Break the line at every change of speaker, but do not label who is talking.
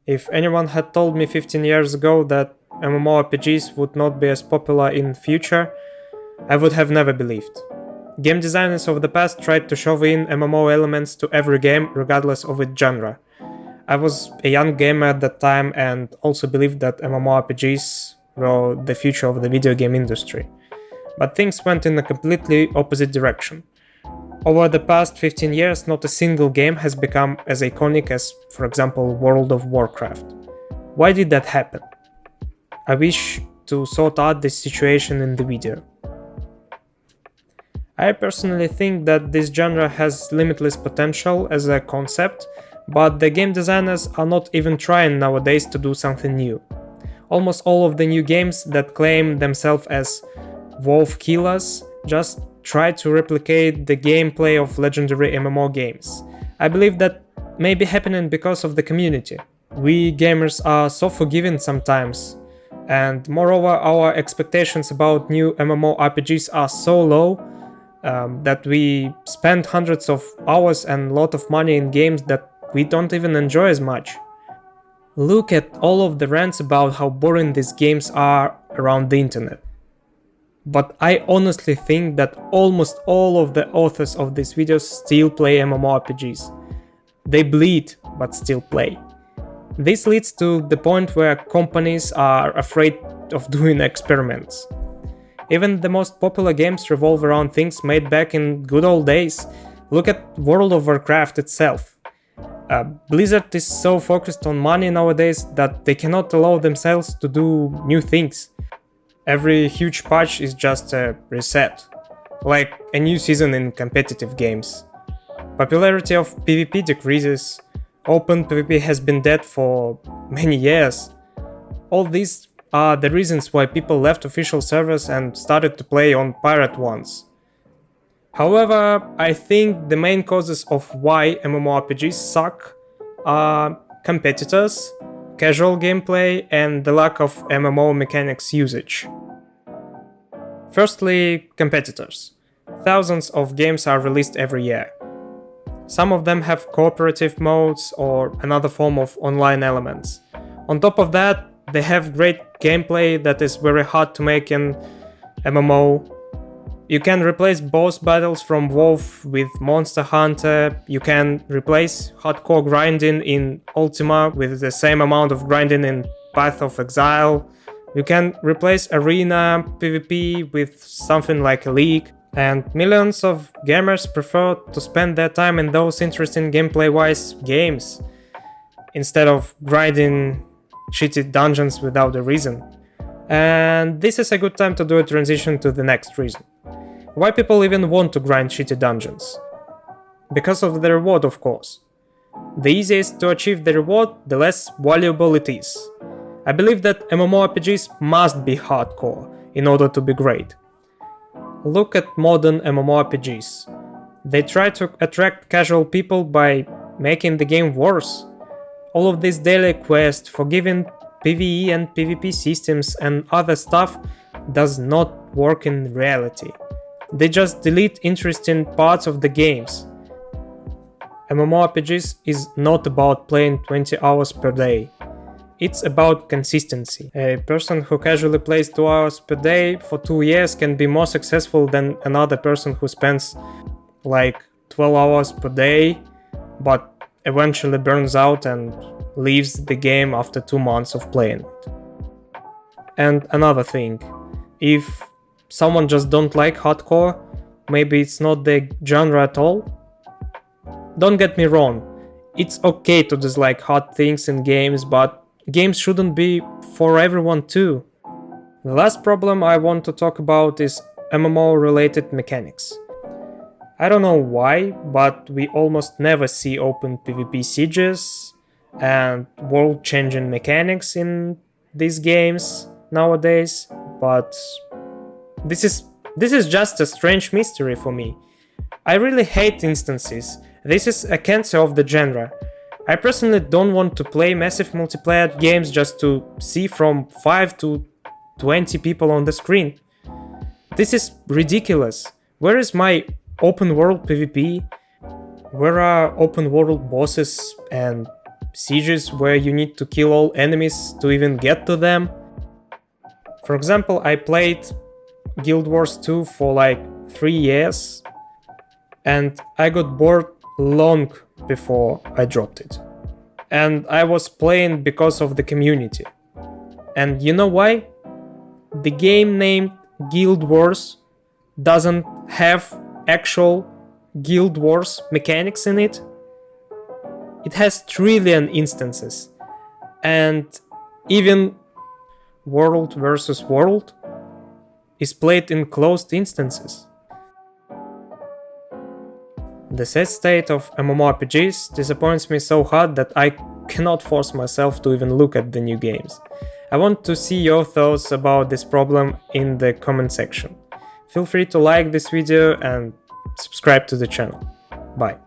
If anyone had told me 15 years ago that MMORPGs would not be as popular in future, I would have never believed. Game designers of the past tried to shove in MMO elements to every game regardless of its genre. I was a young gamer at that time and also believed that MMORPGs were the future of the video game industry. But things went in a completely opposite direction. Over the past 15 years, not a single game has become as iconic as, for example, World of Warcraft. Why did that happen? I wish to sort out this situation in the video. I personally think that this genre has limitless potential as a concept, but the game designers are not even trying nowadays to do something new. Almost all of the new games that claim themselves as WoW killers just try to replicate the gameplay of legendary MMO games. I believe that may be happening because of the community. We gamers are so forgiving sometimes, and moreover our expectations about new MMORPGs are so low that we spend hundreds of hours and a lot of money in games that we don't even enjoy as much. Look at all of the rants about how boring these games are around the internet. But I honestly think that almost all of the authors of these videos still play MMORPGs. They bleed, but still play. This leads to the point where companies are afraid of doing experiments. Even the most popular games revolve around things made back in good old days. Look at World of Warcraft itself. Blizzard is so focused on money nowadays that they cannot allow themselves to do new things. Every huge patch is just a reset, like a new season in competitive games. Popularity of PvP decreases, open PvP has been dead for many years. All these are the reasons why people left official servers and started to play on pirate ones. However, I think the main causes of why MMORPGs suck are competitors, casual gameplay, and the lack of MMO mechanics usage. Firstly, competitors. Thousands of games are released every year. Some of them have cooperative modes or another form of online elements. On top of that, they have great gameplay that is very hard to make in MMO. You can replace boss battles from WoW with Monster Hunter, you can replace hardcore grinding in Ultima with the same amount of grinding in Path of Exile, you can replace arena PvP with something like a league, and millions of gamers prefer to spend their time in those interesting gameplay-wise games, instead of grinding cheated dungeons without a reason. And this is a good time to do a transition to the next reason. Why people even want to grind shitty dungeons? Because of the reward, of course. The easier to achieve the reward, the less valuable it is. I believe that MMORPGs must be hardcore in order to be great. Look at modern MMORPGs. They try to attract casual people by making the game worse. All of these daily quests, forgiving PvE and PvP systems and other stuff does not work in reality. They just delete interesting parts of the games. MMORPGs is not about playing 20 hours per day. It's about consistency. A person who casually plays 2 hours per day for 2 years can be more successful than another person who spends like 12 hours per day, but eventually burns out and leaves the game after 2 months of playing. And another thing, if someone just don't like hardcore, maybe it's not the genre at all. Don't get me wrong, it's okay to dislike hard things in games, but games shouldn't be for everyone too. The last problem I want to talk about is MMO related mechanics. I don't know why, but we almost never see open PvP sieges and world changing mechanics in these games nowadays, but this is just a strange mystery for me. I really hate instances. This is a cancer of the genre. I personally don't want to play massive multiplayer games just to see from 5 to 20 people on the screen. This is ridiculous. Where is my open world PvP? Where are open world bosses and sieges where you need to kill all enemies to even get to them. For example, I played Guild Wars 2 for like 3 years, and I got bored long before I dropped it. And I was playing because of the community. And you know why? The game named Guild Wars doesn't have actual Guild Wars mechanics in it. It has trillion instances, and even world versus world is played in closed instances. The sad state of MMORPGs disappoints me so hard that I cannot force myself to even look at the new games. I want to see your thoughts about this problem in the comment section. Feel free to like this video and subscribe to the channel. Bye.